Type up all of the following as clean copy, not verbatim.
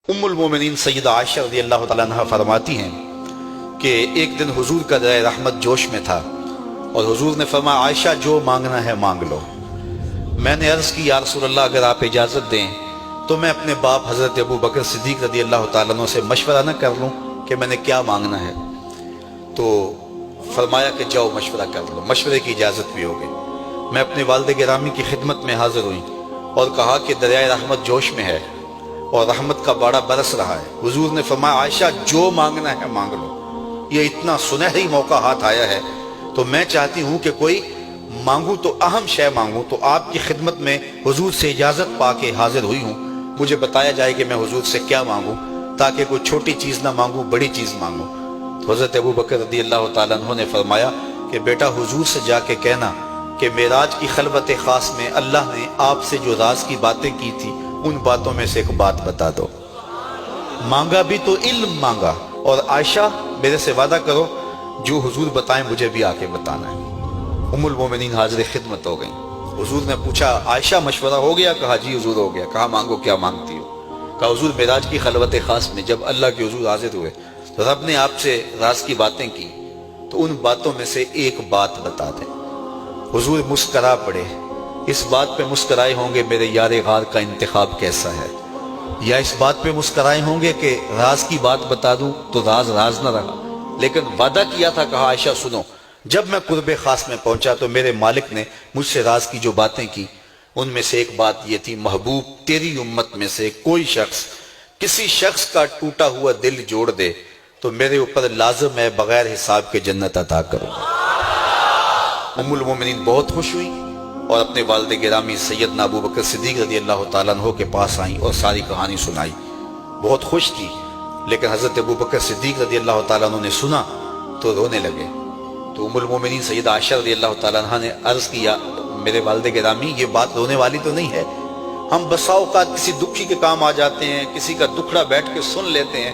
ام المومنین سیدہ عائشہ رضی اللہ تعالیٰ عنہ فرماتی ہیں کہ ایک دن حضور کا دریا رحمت جوش میں تھا اور حضور نے فرمایا عائشہ جو مانگنا ہے مانگ لو۔ میں نے عرض کی یا رسول اللہ اگر آپ اجازت دیں تو میں اپنے باپ حضرت ابو بکر صدیق رضی اللہ تعالیٰ عنہ سے مشورہ نہ کر لوں کہ میں نے کیا مانگنا ہے؟ تو فرمایا کہ جاؤ مشورہ کر لو، مشورے کی اجازت بھی ہو گئی۔ میں اپنے والد گرامی کی خدمت میں حاضر ہوئی اور کہا کہ دریائے رحمت جوش میں ہے اور رحمت کا باڑا برس رہا ہے۔ حضور نے فرمایا عائشہ جو مانگنا ہے مانگ لو، یہ اتنا سنہری موقع ہاتھ آیا ہے تو میں چاہتی ہوں کہ کوئی مانگوں تو اہم شے مانگوں، تو آپ کی خدمت میں حضور سے اجازت پا کے حاضر ہوئی ہوں، مجھے بتایا جائے کہ میں حضور سے کیا مانگوں تاکہ کوئی چھوٹی چیز نہ مانگوں، بڑی چیز مانگوں۔ تو حضرت ابو بکر رضی اللہ تعالیٰ عنہ نے فرمایا کہ بیٹا حضور سے جا کے کہنا کہ معراج کی خلوت خاص میں اللہ نے آپ سے جو راز کی باتیں کی تھی ان باتوں میں سے ایک بات بتا دو۔ مانگا بھی تو علم مانگا، اور عائشہ میرے سے وعدہ کرو جو حضور بتائیں مجھے بھی آ کے بتانا ہے۔ ام المومنین حاضر خدمت ہو گئیں۔ حضور نے پوچھا عائشہ مشورہ ہو گیا؟ کہا جی حضور ہو گیا۔ کہا مانگو کیا مانگتی ہو؟ کہا حضور معراج کی خلوت خاص میں جب اللہ کے حضور حاضر ہوئے تو رب نے آپ سے راز کی باتیں کی تو ان باتوں میں سے ایک بات بتا دیں۔ حضور مسکرا پڑے۔ اس بات پہ مسکرائے ہوں گے میرے یار غار کا انتخاب کیسا ہے، یا اس بات پہ مسکرائے ہوں گے کہ راز کی بات بتا دوں تو راز راز نہ رہا، لیکن وعدہ کیا تھا۔ کہا عائشہ سنو، جب میں قرب خاص میں پہنچا تو میرے مالک نے مجھ سے راز کی جو باتیں کی ان میں سے ایک بات یہ تھی، محبوب تیری امت میں سے کوئی شخص کسی شخص کا ٹوٹا ہوا دل جوڑ دے تو میرے اوپر لازم ہے بغیر حساب کے جنت عطا کروں۔ ام المومنین بہت خوش ہوئی اور اپنے والد گرامی سیدنا ابو بکر صدیق رضی اللہ تعالیٰ عنہ کے پاس آئیں اور ساری کہانی سنائی۔ بہت خوش تھی، لیکن حضرت ابو بکر صدیق رضی اللہ تعالیٰ عنہ نے سنا تو رونے لگے۔ تو ام المومنین سیدہ عائشہ رضی اللہ تعالیٰ عنہ نے عرض کیا میرے والد گرامی یہ بات رونے والی تو نہیں ہے، ہم بسا اوقات کسی دکھی کے کام آ جاتے ہیں، کسی کا دکھڑا بیٹھ کے سن لیتے ہیں،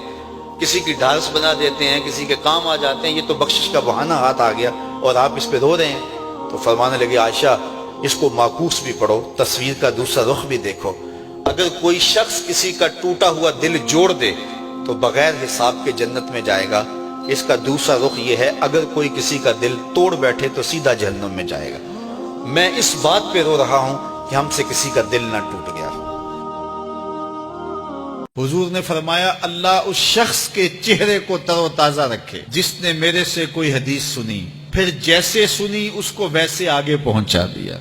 کسی کی ڈھارس بنا دیتے ہیں، کسی کے کام آ جاتے ہیں، یہ تو بخشش کا بہانہ ہاتھ آ گیا اور آپ اس پہ رو رہے ہیں۔ تو فرمانے لگے عائشہ اس کو معکوس بھی پڑھو، تصویر کا دوسرا رخ بھی دیکھو۔ اگر کوئی شخص کسی کا ٹوٹا ہوا دل جوڑ دے تو بغیر حساب کے جنت میں جائے گا، اس کا دوسرا رخ یہ ہے اگر کوئی کسی کا دل توڑ بیٹھے تو سیدھا جہنم میں جائے گا۔ میں اس بات پہ رو رہا ہوں کہ ہم سے کسی کا دل نہ ٹوٹ گیا۔ حضور نے فرمایا اللہ اس شخص کے چہرے کو تر و تازہ رکھے جس نے میرے سے کوئی حدیث سنی، پھر جیسے سنی اس کو ویسے آگے پہنچا دیا۔